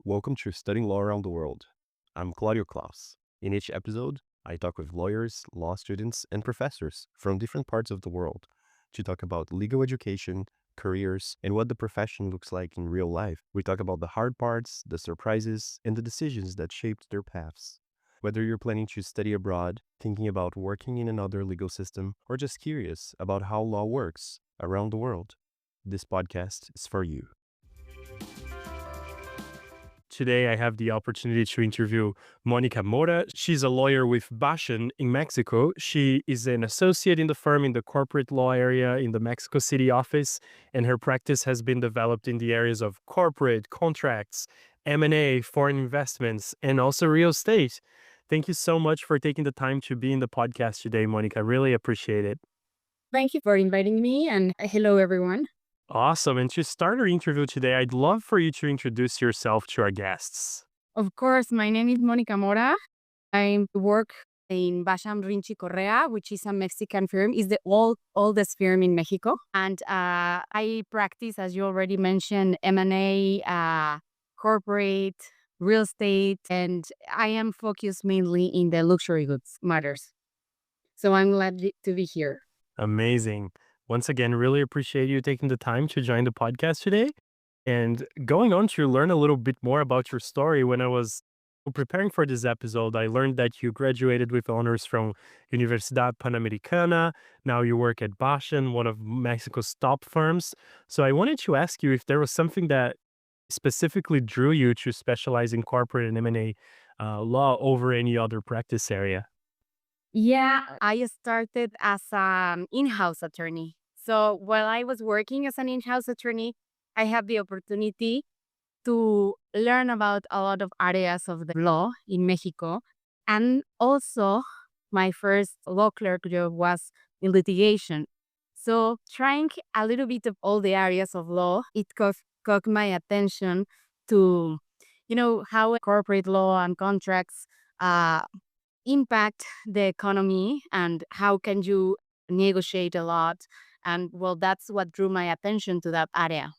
Welcome to Studying Law Around the World. I'm Claudio Klaus. In each episode, I talk with lawyers, law students, and professors from different parts of the world to talk about legal education, careers, and what the profession looks like in real life. We talk about the hard parts, the surprises, and the decisions that shaped their paths. Whether you're planning to study abroad, thinking about working in another legal system, or just curious about how law works around the world, this podcast is for you. Today, I have the opportunity to interview Mónica Mora. She's a lawyer with Basham in Mexico. She is an associate in the firm in the corporate law area in the Mexico City office, and her practice has been developed in the areas of corporate, contracts, M&A, foreign investments, and also real estate. Thank you so much for taking the time to be in the podcast today, Mónica. Really appreciate it. Thank you for inviting me, and hello, everyone. Awesome. And to start our interview today, I'd love for you to introduce yourself to our guests. Of course, my name is Mónica Mora. I work in Basham, Ringe y Correa, which is a Mexican firm. It's the oldest firm in Mexico. And I practice, as you already mentioned, M&A, corporate, real estate, and I am focused mainly in the luxury goods matters. So I'm glad to be here. Amazing. Once again, really appreciate you taking the time to join the podcast today. And going on to learn a little bit more about your story, when I was preparing for this episode, I learned that you graduated with honors from Universidad Panamericana. Now you work at Basham, one of Mexico's top firms. So I wanted to ask you if there was something that specifically drew you to specialize in corporate and M&A law over any other practice area. Yeah, I started as an in-house attorney. So while I was working as an in-house attorney, I had the opportunity to learn about a lot of areas of the law in Mexico. And also, my first law clerk job was in litigation. So trying a little bit of all the areas of law, it caught my attention to, how corporate law and contracts uh, impact the economy and how can you negotiate a lot. And well, that's what drew my attention to that area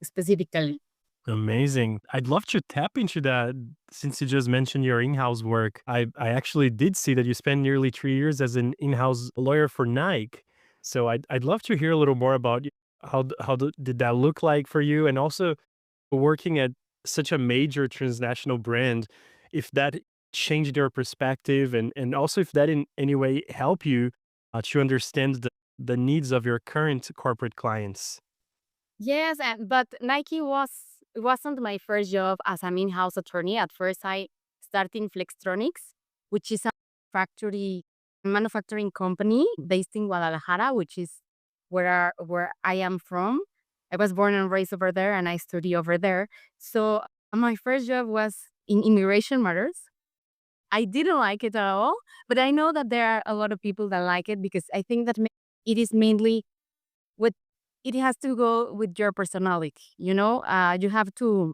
specifically. Amazing. I'd love to tap into that since you just mentioned your in-house work. I actually did see that you spent nearly 3 years as an in-house lawyer for Nike. So I'd love to hear a little more about did that look like for you, and also working at such a major transnational brand, if that changed your perspective, and also if that in any way helped you to understand the needs of your current corporate clients. Yes, but Nike wasn't my first job as an in-house attorney. At first, I started in Flextronics, which is a manufacturing company based in Guadalajara, which is where I am from. I was born and raised over there, and I study over there. So my first job was in immigration matters. I didn't like it at all, but I know that there are a lot of people that like it because I think that it is mainly with it has to go with your personality. You have to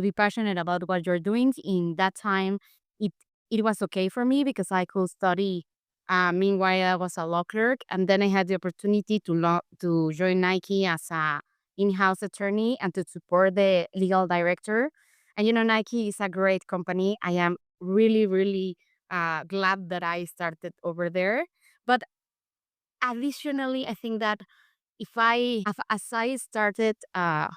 be passionate about what you're doing. In that time, it it was okay for me because I could study. Meanwhile, I was a law clerk, and then I had the opportunity to join Nike as a in-house attorney and to support the legal director. And Nike is a great company. I am really, really glad that I started over there. But additionally, I think that as I started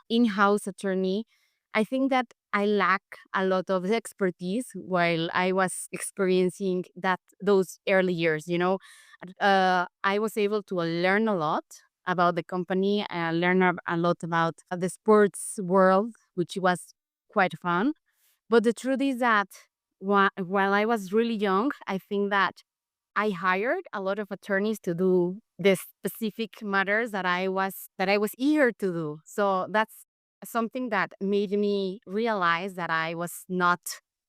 in-house attorney, I think that I lack a lot of expertise while I was experiencing those early years. I was able to learn a lot about the company and learn a lot about the sports world, which was quite fun. But the truth is that while I was really young, I think that I hired a lot of attorneys to do the specific matters that I was eager to do. So that's something that made me realize that I was not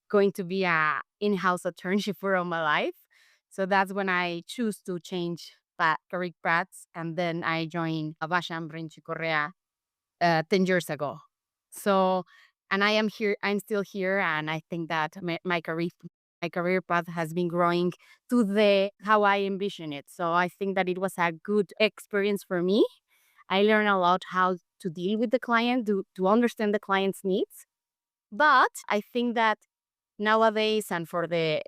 going to be a in-house attorney for all my life. So that's when I choose to change career paths, and then I joined Basham Ringe y Correa 10 years ago. So, and I am here. I'm still here, and I think that my career path has been growing to the how I envision it. So I think that it was a good experience for me. I learned a lot how to deal with the client, to understand the client's needs. But I think that nowadays, and for the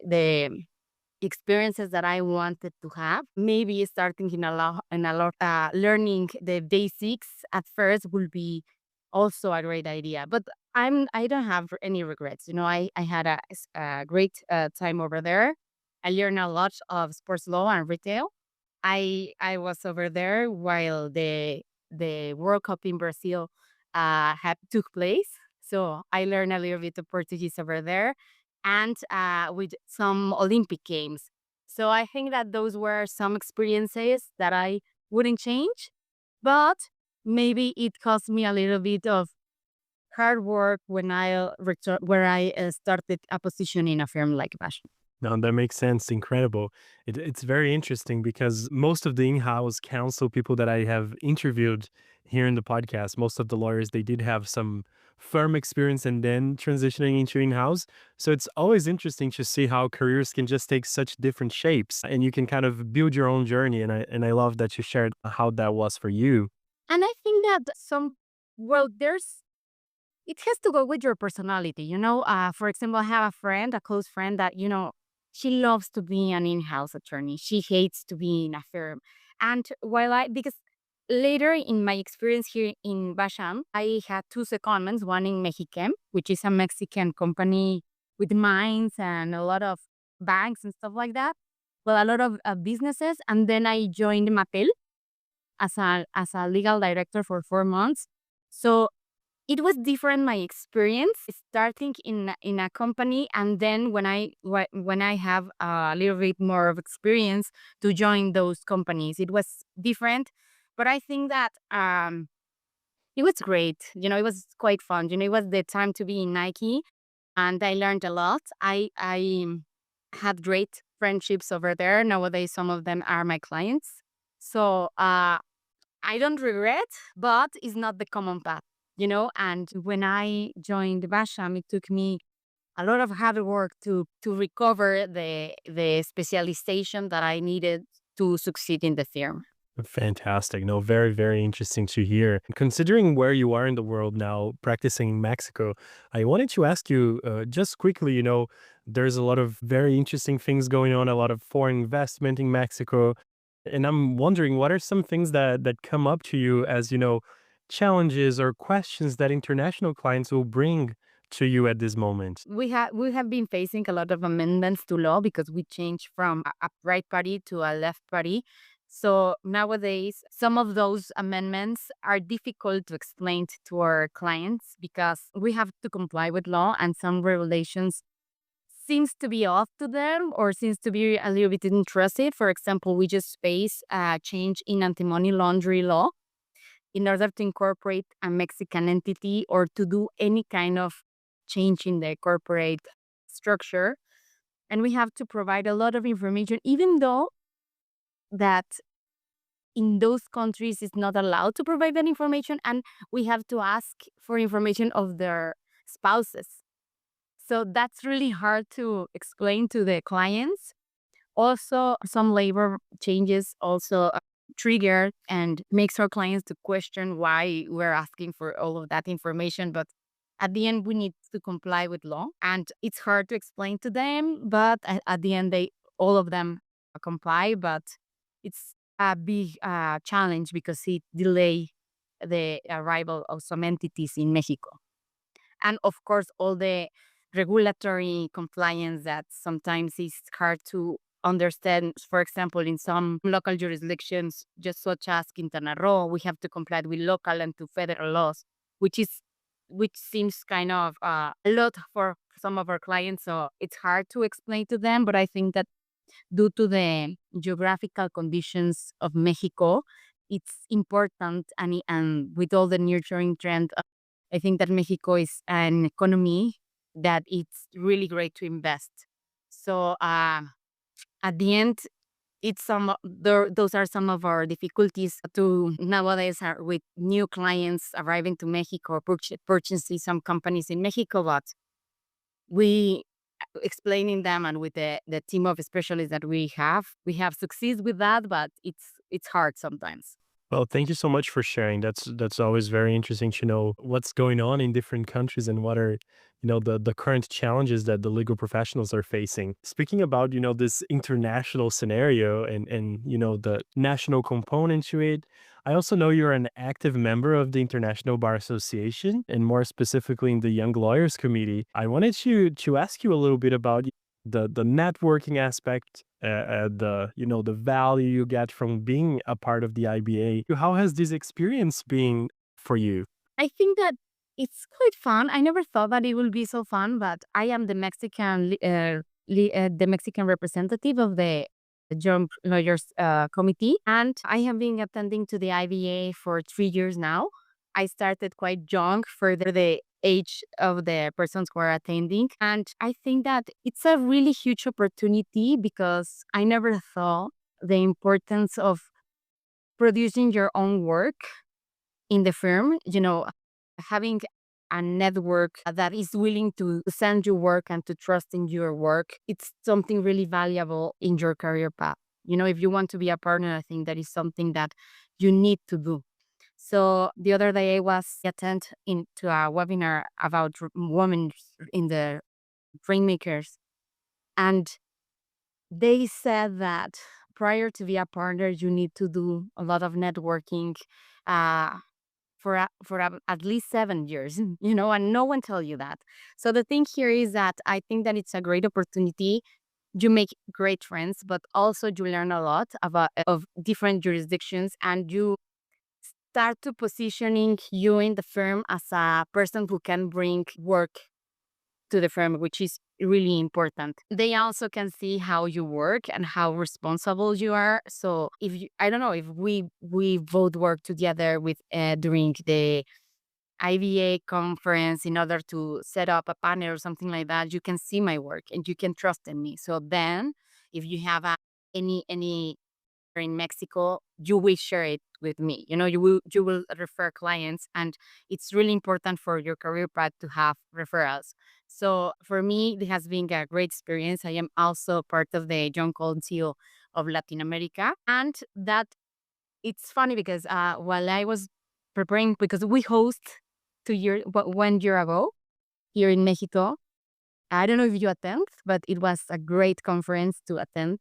experiences that I wanted to have, maybe starting in a lot learning the basics at first will be also a great idea. But I don't have any regrets. I had a great time over there. I learned a lot of sports law and retail. I was over there while the World Cup in Brazil had took place. So I learned a little bit of Portuguese over there, and with some Olympic games. So I think that those were some experiences that I wouldn't change, but maybe it cost me a little bit of hard work when where I started a position in a firm like Basham. No, that makes sense. Incredible. It's very interesting because most of the in-house counsel people that I have interviewed here in the podcast, most of the lawyers, they did have some firm experience and then transitioning into in-house. So it's always interesting to see how careers can just take such different shapes and you can kind of build your own journey. And I love that you shared how that was for you. And I think that there's it has to go with your personality. For example, I have a friend, a close friend that, she loves to be an in-house attorney. She hates to be in a firm. And because later in my experience here in Basham, I had two secondments, one in Mexichem, which is a Mexican company with mines and a lot of banks and stuff like that. Well, a lot of businesses. And then I joined Mattel as a legal director for 4 months. So it was different my experience starting in a company, and then when I have a little bit more of experience to join those companies, it was different. But I think that it was great. It was quite fun. It was the time to be in Nike, and I learned a lot. I had great friendships over there. Nowadays, some of them are my clients. So I don't regret, but it's not the common path. And when I joined Basham, it took me a lot of hard work to recover the specialization that I needed to succeed in the firm. Fantastic. No, very, very interesting to hear. Considering where you are in the world now, practicing in Mexico, I wanted to ask you just quickly, there's a lot of very interesting things going on, a lot of foreign investment in Mexico. And I'm wondering, what are some things that come up to you as, challenges or questions that international clients will bring to you at this moment? We have been facing a lot of amendments to law because we changed from a right party to a left party. So nowadays, some of those amendments are difficult to explain to our clients because we have to comply with law, and some regulations seems to be off to them or seems to be a little bit intrusive. For example, we just faced a change in anti-money laundering law in order to incorporate a Mexican entity or to do any kind of change in the corporate structure. And we have to provide a lot of information, even though that in those countries it's not allowed to provide that information. And we have to ask for information of their spouses. So that's really hard to explain to the clients. Also, some labor changes also trigger and makes our clients to question why we're asking for all of that information. But at the end, we need to comply with law, and it's hard to explain to them. But at the end, they all of them comply. But it's a big challenge because it delay the arrival of some entities in Mexico, and of course all the regulatory compliance that sometimes is hard to understand. For example, in some local jurisdictions, just such as Quintana Roo, we have to comply with local and to federal laws, which is which seems kind of a lot for some of our clients. So it's hard to explain to them. But I think that due to the geographical conditions of Mexico, it's important, and with all the nurturing trend, I think that Mexico is an economy that it's really great to invest. So at the end, those are some of our difficulties to nowadays are with new clients arriving to Mexico or purchasing some companies in Mexico. But we explaining them, and with the team of specialists that we have succeed with that, but it's hard sometimes. Well, thank you so much for sharing. That's always very interesting to know what's going on in different countries and what are the current challenges that the legal professionals are facing. Speaking about, this international scenario and the national component to it, I also know you're an active member of the International Bar Association, and more specifically in the Young Lawyers Committee. I wanted to ask you a little bit about the networking aspect, the value you get from being a part of the IBA. How has this experience been for you? I think that it's quite fun. I never thought that it would be so fun, but I am the the Mexican representative of the Young Lawyers Committee, and I have been attending to the IBA for 3 years now. I started quite young for the age of the persons who are attending, and I think that it's a really huge opportunity because I never thought the importance of producing your own work in the firm, having a network that is willing to send you work and to trust in your work, it's something really valuable in your career path. If you want to be a partner, I think that is something that you need to do. So the other day I was attend into a webinar about women in the rainmakers, and they said that prior to be a partner, you need to do a lot of networking, uh, at least 7 years, and no one tell you that. So the thing here is that I think that it's a great opportunity. You make great friends, but also you learn a lot about of different jurisdictions, and you start to positioning you in the firm as a person who can bring work to the firm, which is really important. They also can see how you work and how responsible you are. So if you, I don't know, if we both work together with during the IVA conference in order to set up a panel or something like that, you can see my work and you can trust in me. So then, if you have any in Mexico, you will share it with me. You will refer clients, and it's really important for your career path to have referrals. So for me, it has been a great experience. I am also part of the Young Council of Latin America, and that it's funny because while I was preparing, because we host 1 year ago here in Mexico. I don't know if you attend, but it was a great conference to attend.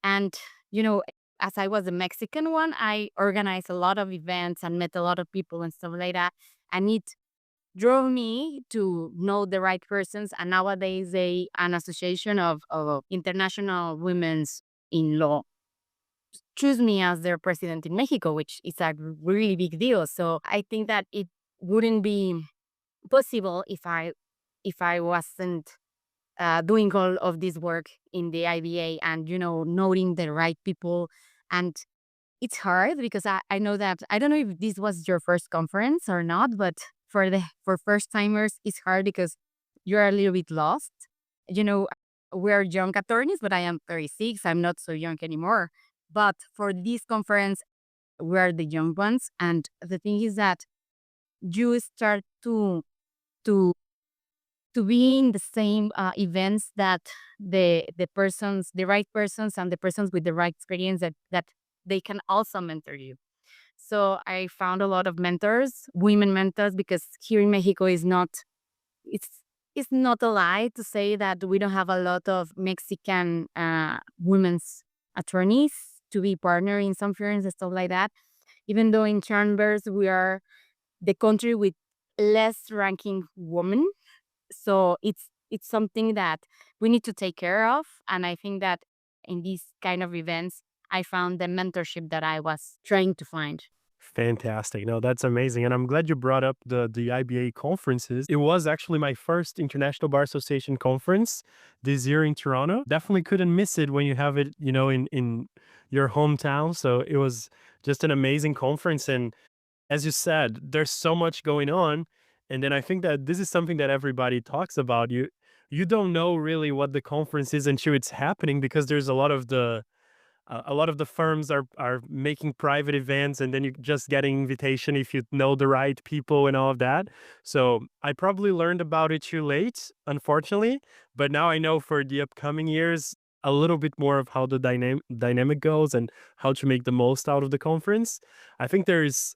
And, you know, as I was a Mexican one, I organized a lot of events and met a lot of people and stuff like that. And it drove me to know the right persons. And nowadays, an association of international women's in law choose me as their president in Mexico, which is a really big deal. So I think that it wouldn't be possible if I wasn't doing all of this work in the IBA and knowing the right people. And it's hard because I know that I don't know if this was your first conference or not, but for first timers it's hard because you're a little bit lost. You know, we're young attorneys, but I am 36. I'm not so young anymore. But for this conference, we're the young ones, and the thing is that you start to to be in the same events that the right persons and the persons with the right experience that they can also mentor you. So I found a lot of mentors, women mentors, because here in Mexico is not it's it's not a lie to say that we don't have a lot of Mexican women's attorneys to be partner in some firms and stuff like that. Even though in chambers we are the country with less ranking women, so it's something that we need to take care of. And I think that in these kind of events, I found the mentorship that I was trying to find. Fantastic. No, that's amazing. And I'm glad you brought up the IBA conferences. It was actually my first International Bar Association conference this year in Toronto. Definitely couldn't miss it when you have it, in your hometown. So it was just an amazing conference. And as you said, there's so much going on. And then I think that this is something that everybody talks about. You don't know really what the conference is until it's happening, because there's a lot of the firms are making private events, and then you just get an invitation if you know the right people and all of that. So I probably learned about it too late, unfortunately. But now I know for the upcoming years a little bit more of how the dynamic goes and how to make the most out of the conference. I think there's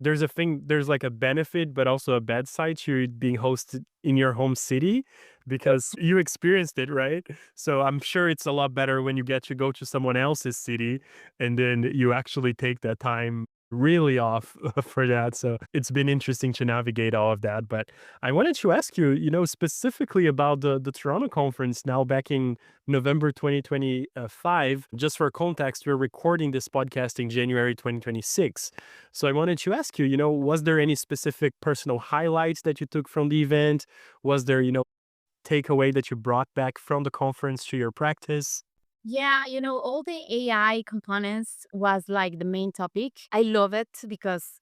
there's like a benefit, but also a bad side to it being hosted in your home city because you experienced it, right? So I'm sure it's a lot better when you get to go to someone else's city and then you actually take that time really off for that. So it's been interesting to navigate all of that. But I wanted to ask you, specifically about the Toronto conference now back in November 2025. Just for context, we're recording this podcast in January 2026. So I wanted to ask you, was there any specific personal highlights that you took from the event? Was there, takeaway that you brought back from the conference to your practice? Yeah, all the AI components was like the main topic. I love it because,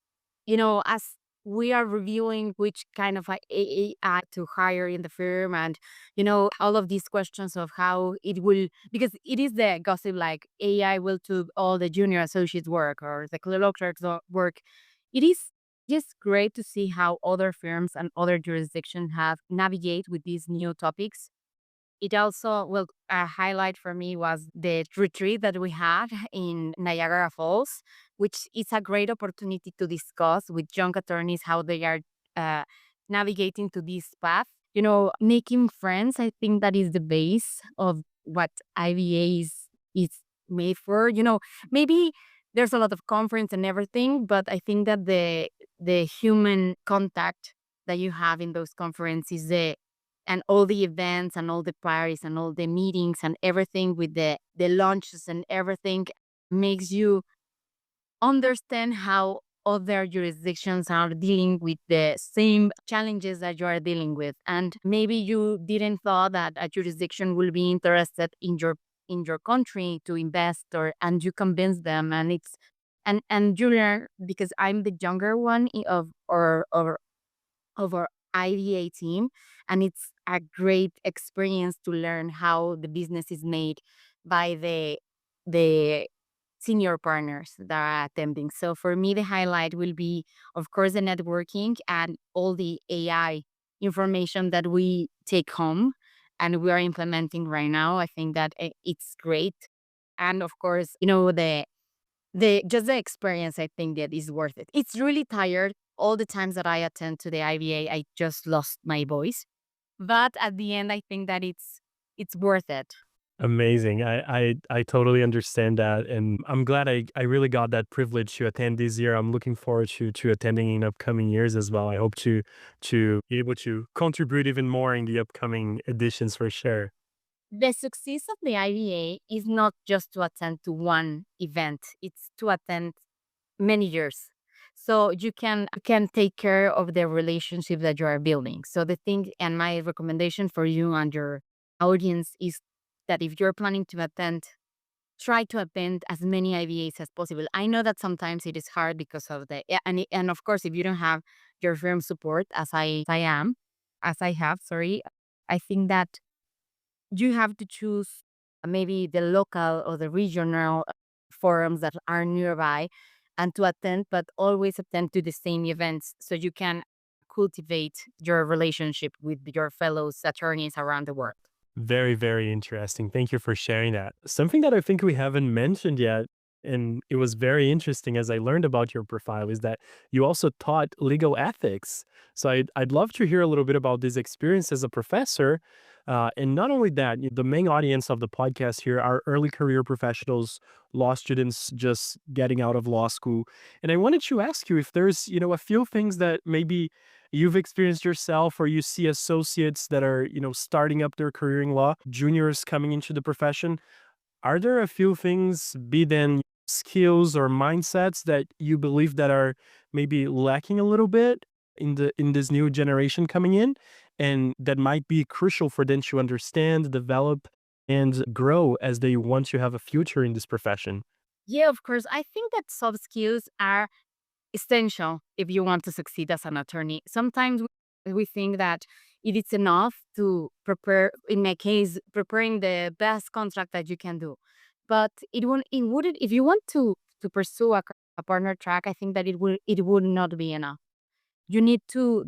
as we are reviewing which kind of AI to hire in the firm and, all of these questions of how it will, because it is the gossip like AI will do all the junior associates work or the clerks work. It is just great to see how other firms and other jurisdictions have navigate with these new topics. It also, well, a highlight for me was the retreat that we had in Niagara Falls, which is a great opportunity to discuss with young attorneys how they are uh, navigating to this path. Making friends, I think that is the base of what IVA is made for. Maybe there's a lot of conference and everything, but I think that the human contact that you have in those conferences, and all the events and all the parties and all the meetings and everything with the lunches and everything makes you understand how other jurisdictions are dealing with the same challenges that you are dealing with, and maybe you didn't thought that a jurisdiction will be interested in your country to invest, or and you convince them, and it's and you learn, because I'm the younger one of our IDA team. And it's a great experience to learn how the business is made by the senior partners that are attending. So for me, the highlight will be, of course, the networking and all the AI information that we take home and we are implementing right now. I think that it's great. And of course, the just the experience, I think that is worth it. It's really tired. All the times that I attend to the IBA, I just lost my voice. But at the end, I think that it's worth it. Amazing. I totally understand that. And I'm glad I really got that privilege to attend this year. I'm looking forward to attending in upcoming years as well. I hope to be able to contribute even more in the upcoming editions for sure. The success of the IBA is not just to attend to one event; it's to attend many years. So you can take care of the relationship that you are building. So the thing, and my recommendation for you and your audience is that if you're planning to attend, try to attend as many IVAs as possible. I know that sometimes it is hard because of the yeah, and of course if you don't have your firm support, as I have, sorry, I think that you have to choose maybe the local or the regional forums that are nearby and to attend, but always attend to the same events so you can cultivate your relationship with your fellow attorneys around the world. Very, very interesting. Thank you for sharing that. Something that I think we haven't mentioned yet, and it was very interesting as I learned about your profile, is that you also taught legal ethics. So I'd love to hear a little bit about this experience as a professor. And not only that, the main audience of the podcast here are early career professionals, law students just getting out of law school. And I wanted to ask you if there's, a few things that maybe you've experienced yourself or you see associates that are, starting up their career in law, juniors coming into the profession. Are there a few things, be then skills or mindsets that you believe that are maybe lacking a little bit in this new generation coming in and that might be crucial for them to understand, develop, and grow as they want to have a future in this profession? Yeah, of course. I think that soft skills are essential if you want to succeed as an attorney. Sometimes we think that it is enough to prepare, in my case, preparing the best contract that you can do. But it wouldn't, if you want to pursue a partner track, I think that it would not be enough. You need to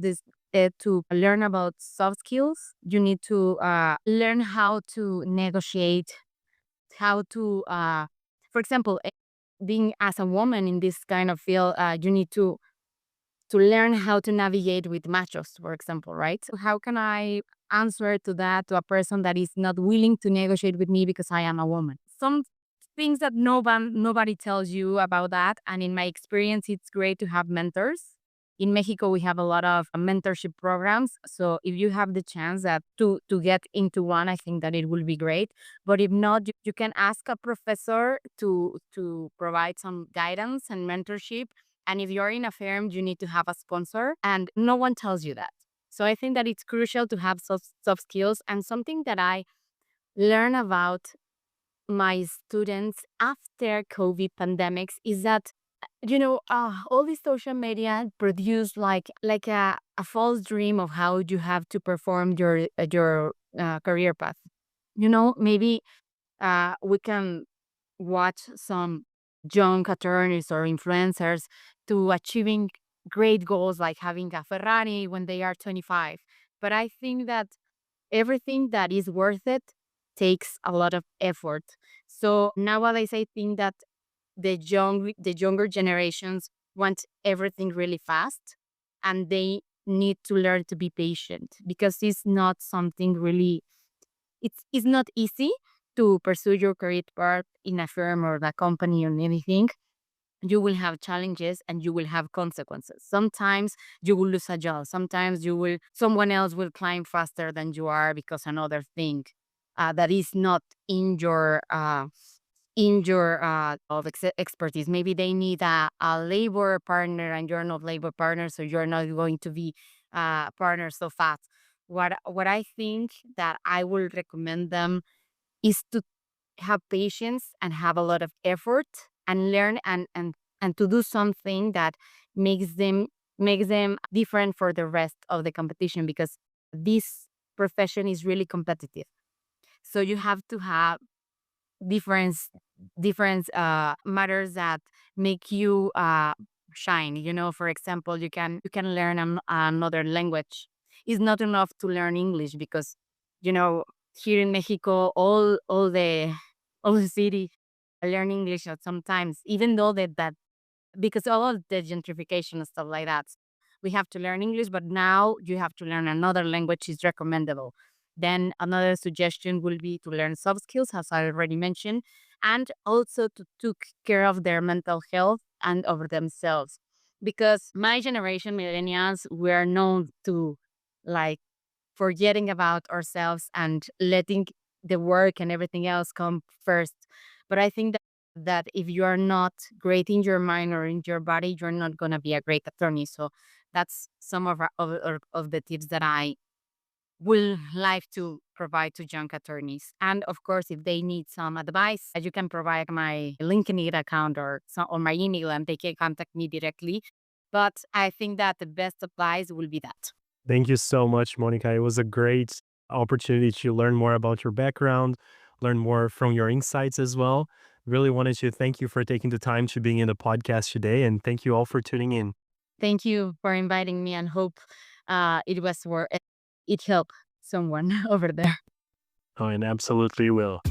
learn about soft skills. You need to learn how to negotiate, how to, for example, being as a woman in this kind of field, you need to to learn how to navigate with machos, for example, right? So how can I answer to that to a person that is not willing to negotiate with me because I am a woman? Some things that nobody tells you about that. And in my experience, it's great to have mentors. In Mexico, we have a lot of mentorship programs. So if you have the chance that to get into one, I think that it will be great. But if not, you can ask a professor to provide some guidance and mentorship. And if you're in a firm, you need to have a sponsor, and no one tells you that. So I think that it's crucial to have soft skills. And something that I learn about my students after COVID pandemics is that all this social media produce like a false dream of how you have to perform your career path. Maybe we can watch some young attorneys or influencers to achieving great goals like having a Ferrari when they are 25. But I think that everything that is worth it takes a lot of effort. So nowadays, I think that the younger generations want everything really fast, and they need to learn to be patient because it's not something really. It's not easy to pursue your career path in a firm or a company or anything. You will have challenges and you will have consequences. Sometimes you will lose a job. Sometimes someone else will climb faster than you are because another thing that is not in your expertise. Maybe they need a labor partner and you're not labor partner, so you're not going to be partner so fast. What I think that I will recommend them is to have patience and have a lot of effort and learn and to do something that makes them different for the rest of the competition, because this profession is really competitive. So you have to have different matters that make you shine. For example, you can learn another language. It's not enough to learn English because you know here in Mexico, all the city learn English at sometimes, even though that because all of the gentrification and stuff like that. We have to learn English, but now you have to learn another language is recommendable. Then another suggestion will be to learn soft skills, as I already mentioned, and also to take care of their mental health and of themselves. Because my generation, millennials, we're known to like forgetting about ourselves and letting the work and everything else come first. But I think that if you are not great in your mind or in your body, you're not going to be a great attorney. So that's some of the tips that I will like to provide to young attorneys. And of course, if they need some advice, you can provide my LinkedIn account or my email and they can contact me directly. But I think that the best advice will be that. Thank you so much, Monica. It was a great opportunity to learn more about your background, learn more from your insights as well. Really wanted to thank you for taking the time to being in the podcast today, and thank you all for tuning in. Thank you for inviting me and hope it helped someone over there. Oh, and absolutely will.